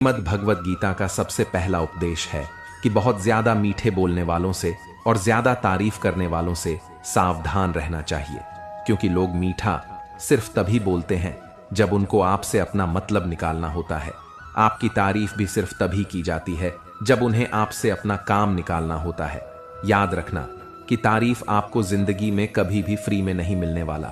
श्रीमद् भगवत गीता का सबसे पहला उपदेश है कि बहुत ज्यादा मीठे बोलने वालों से और ज्यादा तारीफ करने वालों से सावधान रहना चाहिए, क्योंकि लोग मीठा सिर्फ तभी बोलते हैं जब उनको आपसे अपना मतलब निकालना होता है। आपकी तारीफ भी सिर्फ तभी की जाती है जब उन्हें आपसे अपना काम निकालना होता है। याद रखना कि तारीफ आपको जिंदगी में कभी भी फ्री में नहीं मिलने वाला।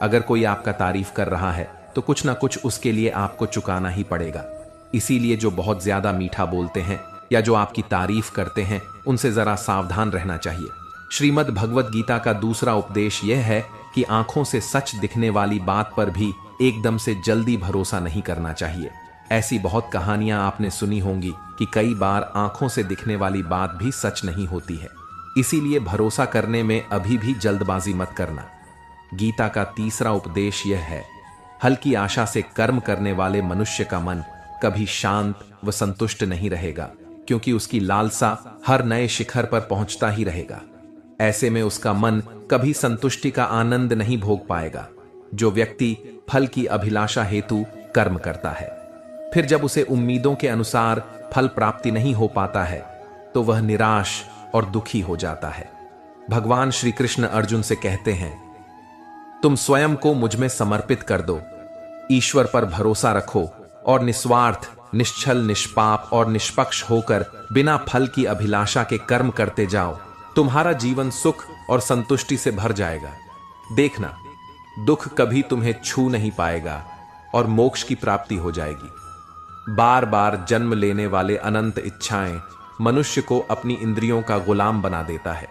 अगर कोई आपका तारीफ कर रहा है तो कुछ ना कुछ उसके लिए आपको चुकाना ही पड़ेगा। इसीलिए जो बहुत ज्यादा मीठा बोलते हैं या जो आपकी तारीफ करते हैं उनसे जरा सावधान रहना चाहिए। श्रीमद् भगवत गीता का दूसरा उपदेश यह है कि आंखों से सच दिखने वाली बात पर भी एकदम से जल्दी भरोसा नहीं करना चाहिए। ऐसी बहुत कहानियां आपने सुनी होंगी कि कई बार आंखों से दिखने वाली बात भी सच नहीं होती है। इसीलिए भरोसा करने में अभी भी जल्दबाजी मत करना। गीता का तीसरा उपदेश यह है, हल्की आशा से कर्म करने वाले मनुष्य का मन कभी शांत व संतुष्ट नहीं रहेगा, क्योंकि उसकी लालसा हर नए शिखर पर पहुंचता ही रहेगा। ऐसे में उसका मन कभी संतुष्टि का आनंद नहीं भोग पाएगा। जो व्यक्ति फल की अभिलाषा हेतु कर्म करता है, फिर जब उसे उम्मीदों के अनुसार फल प्राप्ति नहीं हो पाता है तो वह निराश और दुखी हो जाता है। भगवान श्री कृष्ण अर्जुन से कहते हैं, तुम स्वयं को मुझ में समर्पित कर दो, ईश्वर पर भरोसा रखो और निस्वार्थ, निश्चल, निष्पाप और निष्पक्ष होकर बिना फल की अभिलाषा के कर्म करते जाओ। तुम्हारा जीवन सुख और संतुष्टि से भर जाएगा। देखना, दुख कभी तुम्हें छू नहीं पाएगा और मोक्ष की प्राप्ति हो जाएगी। बार बार जन्म लेने वाले अनंत इच्छाएं मनुष्य को अपनी इंद्रियों का गुलाम बना देता है।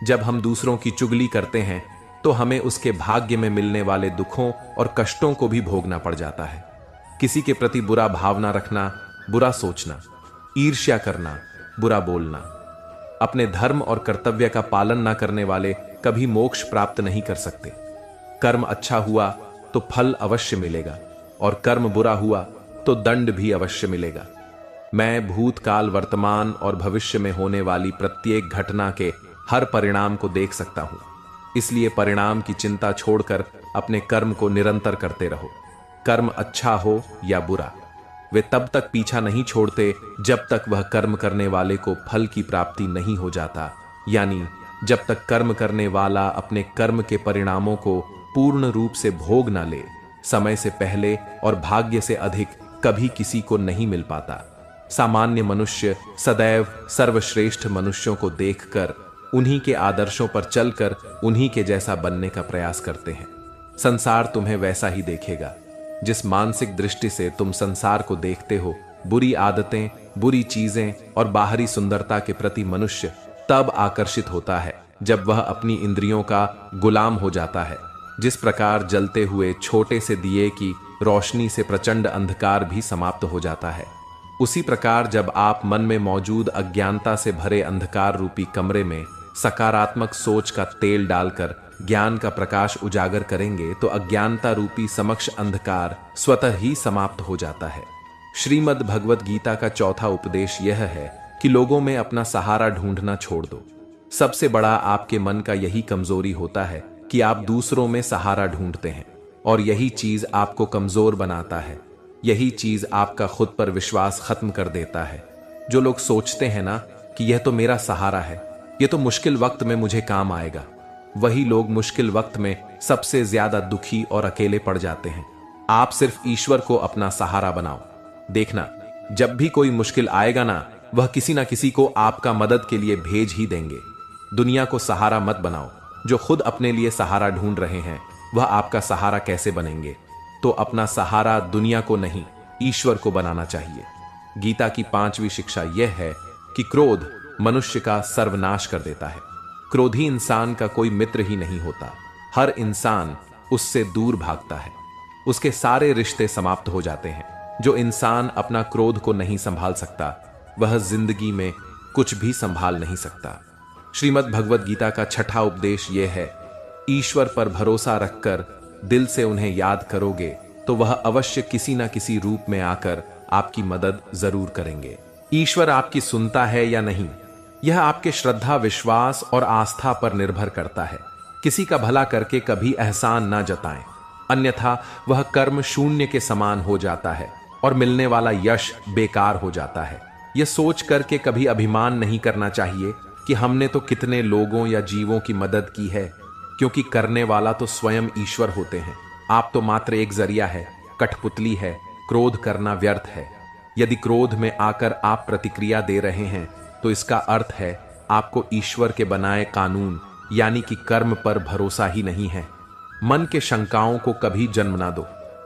जब हम दूसरों की चुगली करते हैं तो हमें उसके भाग्य में मिलने वाले दुखों और कष्टों को भी भोगना पड़ जाता है। किसी के प्रति बुरा भावना रखना, बुरा सोचना, ईर्ष्या करना, बुरा बोलना, अपने धर्म और कर्तव्य का पालन न करने वाले कभी मोक्ष प्राप्त नहीं कर सकते। कर्म अच्छा हुआ तो फल अवश्य मिलेगा और कर्म बुरा हुआ तो दंड भी अवश्य मिलेगा। मैं भूतकाल, वर्तमान और भविष्य में होने वाली प्रत्येक घटना के हर परिणाम को देख सकता हूं। इसलिए परिणाम की चिंता छोड़कर अपने कर्म को निरंतर करते रहो। कर्म अच्छा हो या बुरा, वे तब तक पीछा नहीं छोड़ते जब तक वह कर्म करने वाले को फल की प्राप्ति नहीं हो जाता, यानी जब तक कर्म करने वाला अपने कर्म के परिणामों को पूर्ण रूप से भोग न ले। समय से पहले और भाग्य से अधिक कभी किसी को नहीं मिल पाता। सामान्य मनुष्य सदैव सर्वश्रेष्ठ मनुष्यों को देखकर, उन्हीं के आदर्शों पर चलकर उन्हीं के जैसा बनने का प्रयास करते हैं। संसार तुम्हें वैसा ही देखेगा। जिस मानसिक दृष्टि से तुम संसार को देखते हो, बुरी आदतें, बुरी चीजें और बाहरी सुंदरता के प्रति मनुष्य तब आकर्षित होता है जब वह अपनी इंद्रियों का गुलाम हो जाता है। जिस प्रकार जलते हुए छोटे से दिए की रोशनी से प्रचंड अंधकार भी समाप्त हो जाता है, उसी प्रकार जब आप मन में मौजूद अज्ञानता से भरे अंधकार रूपी कमरे में सकारात्मक सोच का तेल डालकर ज्ञान का प्रकाश उजागर करेंगे तो अज्ञानता रूपी समक्ष अंधकार स्वतः ही समाप्त हो जाता है। श्रीमद् भगवत गीता का चौथा उपदेश यह है कि लोगों में अपना सहारा ढूंढना छोड़ दो। सबसे बड़ा आपके मन का यही कमजोरी होता है कि आप दूसरों में सहारा ढूंढते हैं, और यही चीज आपको कमजोर बनाता है। यही चीज आपका खुद पर विश्वास खत्म कर देता है। जो लोग सोचते हैं ना कि यह तो मेरा सहारा है, यह तो मुश्किल वक्त में मुझे काम आएगा, वही लोग मुश्किल वक्त में सबसे ज्यादा दुखी और अकेले पड़ जाते हैं। आप सिर्फ ईश्वर को अपना सहारा बनाओ। देखना, जब भी कोई मुश्किल आएगा ना, वह किसी ना किसी को आपका मदद के लिए भेज ही देंगे। दुनिया को सहारा मत बनाओ। जो खुद अपने लिए सहारा ढूंढ रहे हैं वह आपका सहारा कैसे बनेंगे? तो अपना सहारा दुनिया को नहीं, ईश्वर को बनाना चाहिए। गीता की 5वीं शिक्षा यह है कि क्रोध मनुष्य का सर्वनाश कर देता है। क्रोधी इंसान का कोई मित्र ही नहीं होता। हर इंसान उससे दूर भागता है। उसके सारे रिश्ते समाप्त हो जाते हैं। जो इंसान अपना क्रोध को नहीं संभाल सकता वह जिंदगी में कुछ भी संभाल नहीं सकता। श्रीमद् भगवत गीता का छठा उपदेश यह है, ईश्वर पर भरोसा रखकर दिल से उन्हें याद करोगे तो वह अवश्य किसी न किसी रूप में आकर आपकी मदद जरूर करेंगे। ईश्वर आपकी सुनता है या नहीं, यह आपके श्रद्धा, विश्वास और आस्था पर निर्भर करता है। किसी का भला करके कभी एहसान ना जताएं, अन्यथा वह कर्म शून्य के समान हो जाता है। और मिलने वाला यश बेकार हो जाता है। यह सोच करके कभी अभिमान नहीं करना चाहिए कि हमने तो कितने लोगों या जीवों की मदद की है, क्योंकि करने वाला तो स्वयं ईश्वर होते हैं। आप तो मात्र एक जरिया है, कठपुतली है। क्रोध करना व्यर्थ है। यदि क्रोध में आकर आप प्रतिक्रिया दे रहे हैं तो इसका अर्थ है आपको ईश्वर के बनाए कानून यानी कि कर्म पर भरोसा ही नहीं है। मन के शंकाओं को कभी जन्म ना दो।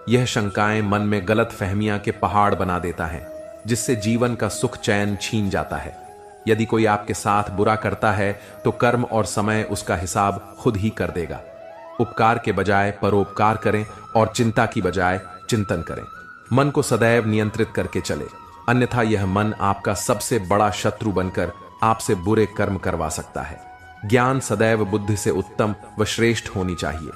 यह शंकाएं मन में गलत फहमियां के पहाड़ बना देता है, जिससे जीवन का सुख चैन छीन जाता है। यदि कोई आपके साथ बुरा करता है तो कर्म और समय उसका हिसाब खुद ही कर देगा। उपकार के बजाय परोपकार करें और चिंता की बजाय चिंतन करें। मन को सदैव नियंत्रित करके चले, अन्यथा यह मन आपका सबसे बड़ा शत्रु बनकर आपसे बुरे कर्म करवा सकता है। ज्ञान सदैव बुद्धि से उत्तम व श्रेष्ठ होनी चाहिए।